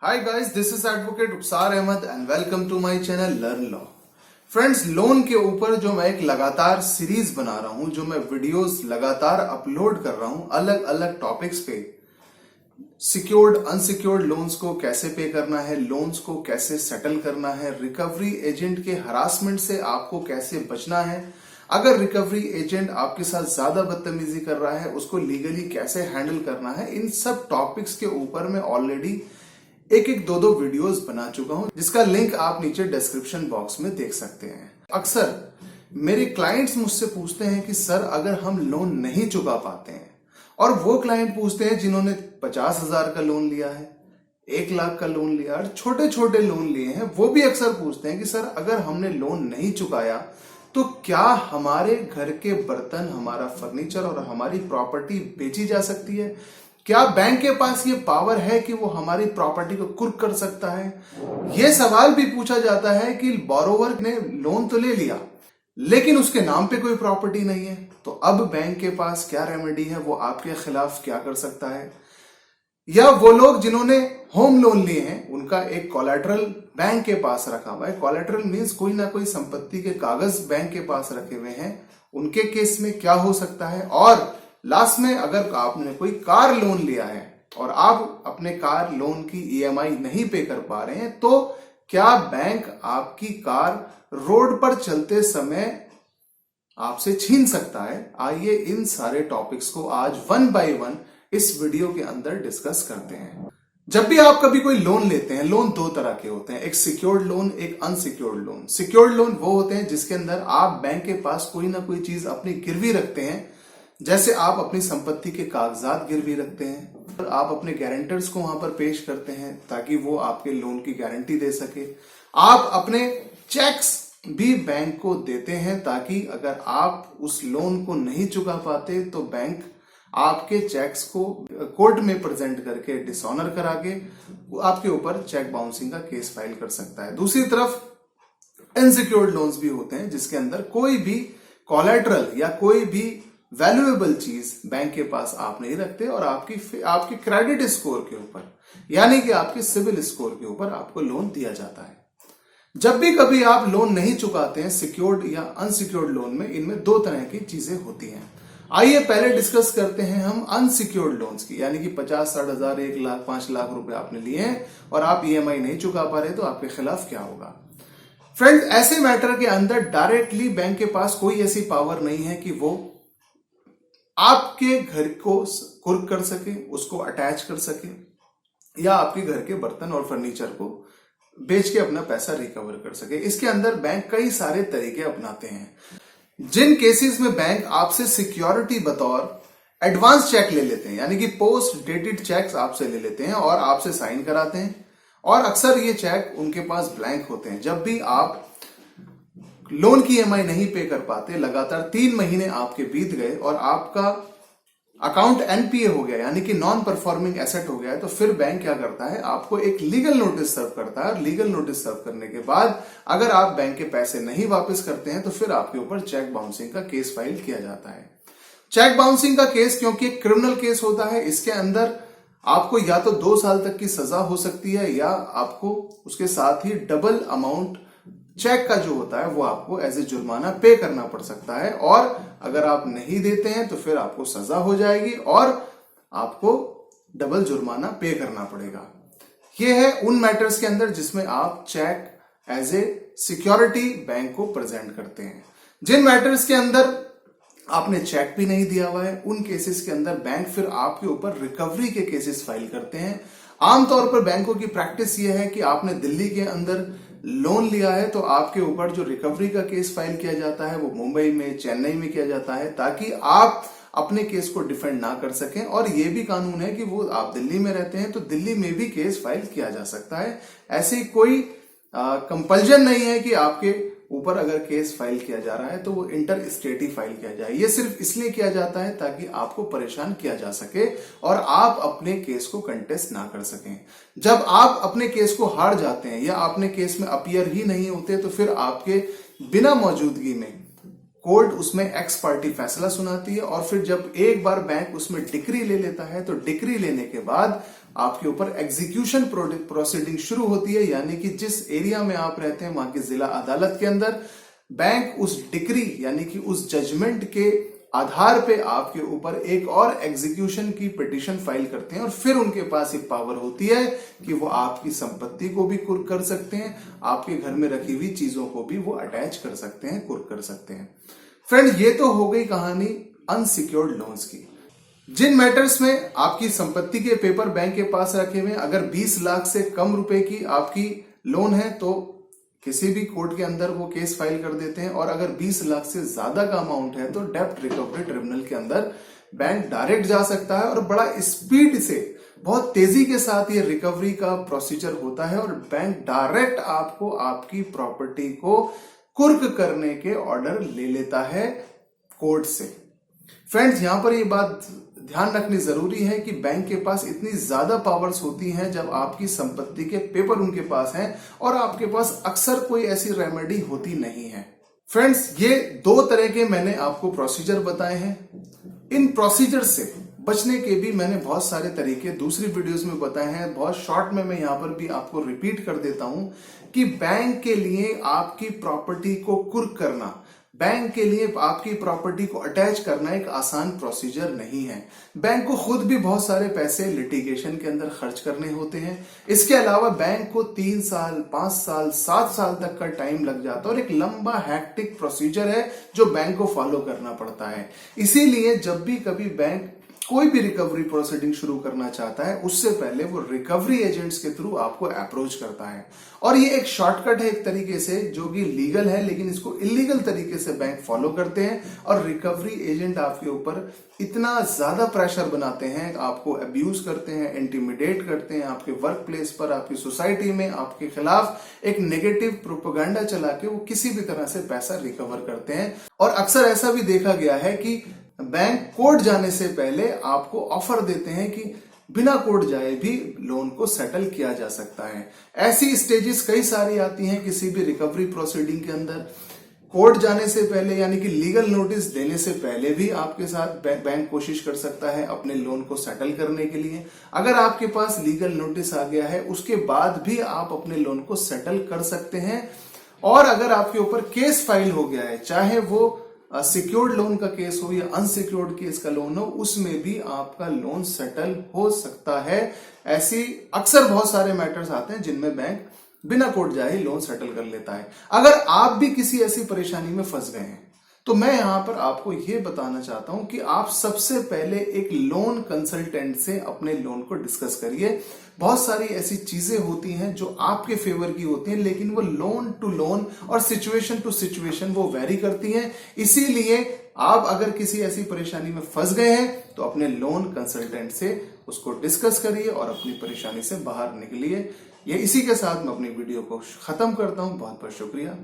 Hi guys, this is Advocate Upsar Ahmed and welcome to my channel Learn Law. Friends, loan के ऊपर जो मैं एक लगातार सीरीज बना रहा हूं, जो मैं वीडियोस लगातार अपलोड कर रहा हूं अलग अलग टॉपिक्स पे, सिक्योर्ड अनसिक्योर्ड लोन्स को कैसे पे करना है, लोन्स को कैसे सेटल करना है, रिकवरी एजेंट के हरासमेंट से आपको कैसे बचना है, अगर रिकवरी एजेंट आपके साथ ज्यादा बदतमीजी कर रहा है उसको लीगली कैसे हैंडल करना है, इन सब टॉपिक्स के ऊपर मैं ऑलरेडी एक दो वीडियोस बना चुका हूं, जिसका लिंक आप नीचे डिस्क्रिप्शन बॉक्स में देख सकते हैं। अक्सर मेरे क्लाइंट्स मुझसे पूछते हैं कि सर अगर हम लोन नहीं चुका पाते हैं, और वो क्लाइंट पूछते हैं जिन्होंने 50,000 का लोन लिया है, 1 लाख का लोन लिया और छोटे छोटे लोन लिए हैं, वो भी अक्सर पूछते हैं कि सर अगर हमने लोन नहीं चुकाया तो क्या हमारे घर के बर्तन, हमारा फर्नीचर और हमारी प्रॉपर्टी बेची जा सकती है? क्या बैंक के पास ये पावर है कि वो हमारी प्रॉपर्टी को कुर्क कर सकता है? ये सवाल भी पूछा जाता है कि बोरोवर ने लोन तो ले लिया लेकिन उसके नाम पे कोई प्रॉपर्टी नहीं है, तो अब बैंक के पास क्या रेमेडी है, वो आपके खिलाफ क्या कर सकता है? या वो लोग जिन्होंने होम लोन लिए हैं उनका एक कोलैटरल बैंक के पास रखा हुआ है, कोलैटरल मींस कोई ना कोई संपत्ति के कागज बैंक के पास रखे हुए हैं, उनके केस में क्या हो सकता है? और लास्ट में अगर आपने कोई कार लोन लिया है और आप अपने कार लोन की ईएमआई नहीं पे कर पा रहे हैं, तो क्या बैंक आपकी कार रोड पर चलते समय आपसे छीन सकता है? आइए इन सारे टॉपिक्स को आज वन बाय वन इस वीडियो के अंदर डिस्कस करते हैं। जब भी आप कभी कोई लोन लेते हैं, लोन दो तरह के होते हैं, एक सिक्योर्ड लोन, एक अनसिक्योर्ड लोन। सिक्योर्ड लोन वो होते हैं जिसके अंदर आप बैंक के पास कोई ना कोई चीज अपनी गिरवी रखते हैं, जैसे आप अपनी संपत्ति के कागजात गिरवी रखते हैं, आप अपने गारंटर्स को वहां पर पेश करते हैं ताकि वो आपके लोन की गारंटी दे सके। आप अपने चेक्स भी बैंक को देते हैं ताकि अगर आप उस लोन को नहीं चुका पाते तो बैंक आपके चेक्स को कोर्ट में प्रेजेंट करके डिसऑनर करा के आपके ऊपर चेक बाउंसिंग का केस फाइल कर सकता है। दूसरी तरफ अनसिक्योर्ड लोन्स भी होते हैं जिसके अंदर कोई भी कोलैटरल या कोई भी वैल्यूएबल चीज बैंक के पास आप नहीं रखते और आपकी क्रेडिट स्कोर के ऊपर, यानी कि आपके सिविल स्कोर के ऊपर आपको लोन दिया जाता है। जब भी कभी आप लोन नहीं चुकाते हैं सिक्योर्ड या अनसिक्योर्ड लोन में, इनमें दो तरह की चीजें होती हैं। आइए पहले डिस्कस करते हैं हम अनसिक्योर्ड लोन्स की, यानी कि 50-60,000, 1 लाख, 5 लाख रुपए आपने लिए हैं और आप ईएमआई नहीं चुका पा रहे, तो आपके खिलाफ क्या होगा? फ्रेंड्स, ऐसे मैटर के अंदर डायरेक्टली बैंक के पास कोई ऐसी पावर नहीं है कि वो आपके घर को कुर्क कर सके, उसको अटैच कर सके, या आपके घर के बर्तन और फर्नीचर को बेच के अपना पैसा रिकवर कर सके। इसके अंदर बैंक कई सारे तरीके अपनाते हैं। जिन केसेस में बैंक आपसे सिक्योरिटी बतौर एडवांस चेक ले लेते हैं, यानी कि पोस्ट डेटेड चेक्स आपसे ले लेते हैं और आपसे साइन कराते हैं, और अक्सर ये चेक उनके पास ब्लैंक होते हैं। जब भी आप लोन की ईएमआई नहीं पे कर पाते, लगातार 3 महीने आपके बीत गए और आपका अकाउंट एनपीए हो गया, यानी कि नॉन परफॉर्मिंग एसेट हो गया है, तो फिर बैंक क्या करता है, आपको एक लीगल नोटिस सर्व करता है। और लीगल नोटिस सर्व करने के बाद अगर आप बैंक के पैसे नहीं वापस करते हैं तो फिर आपके ऊपर चेक बाउंसिंग का केस फाइल किया जाता है। चेक बाउंसिंग का केस क्योंकि एक क्रिमिनल केस होता है, इसके अंदर आपको या तो 2 साल तक की सजा हो सकती है, या आपको उसके साथ ही डबल अमाउंट चेक का जो होता है वो आपको एज ए जुर्माना पे करना पड़ सकता है, और अगर आप नहीं देते हैं तो फिर आपको सजा हो जाएगी और आपको डबल जुर्माना पे करना पड़ेगा। ये है उन मैटर्स के अंदर जिसमें आप check as a security bank को प्रेजेंट करते हैं। जिन मैटर्स के अंदर आपने चेक भी नहीं दिया हुआ है, उन केसेस के अंदर बैंक फिर आपके ऊपर रिकवरी के केसेस फाइल करते हैं। आमतौर पर बैंकों की प्रैक्टिस ये है कि आपने दिल्ली के अंदर लोन लिया है तो आपके ऊपर जो रिकवरी का केस फाइल किया जाता है वो मुंबई में, चेन्नई में किया जाता है, ताकि आप अपने केस को डिफेंड ना कर सकें। और ये भी कानून है कि वो आप दिल्ली में रहते हैं तो दिल्ली में भी केस फाइल किया जा सकता है। ऐसी कोई कंपल्जन नहीं है कि आपके ऊपर अगर केस फाइल किया जा रहा है तो वो इंटर स्टेट ही फाइल किया जाए। ये सिर्फ इसलिए किया जाता है ताकि आपको परेशान किया जा सके और आप अपने केस को कंटेस्ट ना कर सकें। जब आप अपने केस को हार जाते हैं या अपने केस में अपीयर ही नहीं होते तो फिर आपके बिना मौजूदगी में कोर्ट उसमें एक्स पार्टी फैसला सुनाती है, और फिर जब एक बार बैंक उसमें डिक्री ले लेता है तो डिक्री लेने के बाद आपके ऊपर एग्जीक्यूशन प्रोसीडिंग शुरू होती है, यानी कि जिस एरिया में आप रहते हैं वहां की जिला अदालत के अंदर बैंक उस डिक्री यानी कि उस जजमेंट के आधार पे आपके ऊपर एक और एग्जीक्यूशन की पिटीशन फाइल करते हैं और फिर उनके पास एक पावर होती है कि वो आपकी संपत्ति को भी कुर्क कर सकते हैं, आपके घर में रखी हुई चीजों को भी वो अटैच कर सकते हैं, कुर्क कर सकते हैं। फ्रेंड, ये तो हो गई कहानी अनसिक्योर्ड लोन्स की। जिन मैटर्स में आपकी संपत्ति के पेपर बैंक के पास रखे हुए, अगर 20 लाख से कम रुपए की आपकी लोन है तो किसी भी कोर्ट के अंदर वो केस फाइल कर देते हैं, और अगर 20 लाख से ज्यादा का अमाउंट है तो डेब्ट रिकवरी ट्रिब्यूनल के अंदर बैंक डायरेक्ट जा सकता है और बड़ा स्पीड से, बहुत तेजी के साथ ये रिकवरी का प्रोसीजर होता है और बैंक डायरेक्ट आपको आपकी प्रॉपर्टी को कुर्क करने के ऑर्डर ले लेता है कोर्ट से। फ्रेंड्स, यहां पर ये बात ध्यान रखनी जरूरी है कि बैंक के पास इतनी ज्यादा पावर्स होती हैं जब आपकी संपत्ति के पेपर उनके पास हैं और आपके पास अक्सर कोई ऐसी रेमेडी होती नहीं है। फ्रेंड्स, ये 2 तरह के मैंने आपको प्रोसीजर बताए हैं। इन प्रोसीजर से बचने के भी मैंने बहुत सारे तरीके दूसरी वीडियोस में बताए हैं। बहुत शॉर्ट में मैं यहां पर भी आपको रिपीट कर देता हूं कि बैंक के लिए आपकी प्रॉपर्टी को कुर्क करना, बैंक के लिए आपकी प्रॉपर्टी को अटैच करना एक आसान प्रोसीजर नहीं है। बैंक को खुद भी बहुत सारे पैसे लिटिगेशन के अंदर खर्च करने होते हैं। इसके अलावा बैंक को 3 साल, 5 साल, 7 साल तक का टाइम लग जाता है और एक लंबा हैक्टिक प्रोसीजर है जो बैंक को फॉलो करना पड़ता है। इसीलिए जब भी कभी बैंक कोई भी रिकवरी प्रोसीडिंग शुरू करना चाहता है, उससे पहले वो रिकवरी एजेंट्स के थ्रू आपको अप्रोच करता है। और ये एक शॉर्टकट है एक तरीके से, जो कि लीगल है, लेकिन इसको इलीगल तरीके से बैंक फॉलो करते हैं और रिकवरी एजेंट आपके ऊपर इतना ज्यादा प्रेशर बनाते हैं, आपको अब्यूज करते हैं, इंटिमिडेट करते हैं, आपके वर्क प्लेस पर, आपकी सोसाइटी में आपके खिलाफ एक नेगेटिव प्रोपेगेंडा चला के वो किसी भी तरह से पैसा रिकवर करते हैं। और अक्सर ऐसा भी देखा गया है कि बैंक कोर्ट जाने से पहले आपको ऑफर देते हैं कि बिना कोर्ट जाए भी लोन को सेटल किया जा सकता है। ऐसी स्टेजेस कई सारी आती हैं किसी भी रिकवरी प्रोसीडिंग के अंदर। कोर्ट जाने से पहले यानी कि लीगल नोटिस देने से पहले भी आपके साथ बैंक कोशिश कर सकता है अपने लोन को सेटल करने के लिए। अगर आपके पास लीगल नोटिस आ गया है उसके बाद भी आप अपने लोन को सेटल कर सकते हैं। और अगर आपके ऊपर केस फाइल हो गया है, चाहे वो सिक्योर्ड लोन का केस हो या अनसिक्योर्ड केस का लोन हो, उसमें भी आपका लोन सेटल हो सकता है। ऐसी अक्सर बहुत सारे मैटर्स आते हैं जिनमें बैंक बिना कोर्ट जाए लोन सेटल कर लेता है। अगर आप भी किसी ऐसी परेशानी में फंस गए हैं तो मैं यहां पर आपको यह बताना चाहता हूं कि आप सबसे पहले एक लोन कंसल्टेंट से अपने लोन को डिस्कस करिए। बहुत सारी ऐसी चीजें होती हैं जो आपके फेवर की होती हैं, लेकिन वो लोन टू लोन और सिचुएशन टू सिचुएशन वो वेरी करती हैं। इसीलिए आप अगर किसी ऐसी परेशानी में फंस गए हैं तो अपने लोन कंसल्टेंट से उसको डिस्कस करिए और अपनी परेशानी से बाहर निकलिए। ये इसी के साथ मैं अपनी वीडियो को खत्म करता हूं। बहुत बहुत शुक्रिया।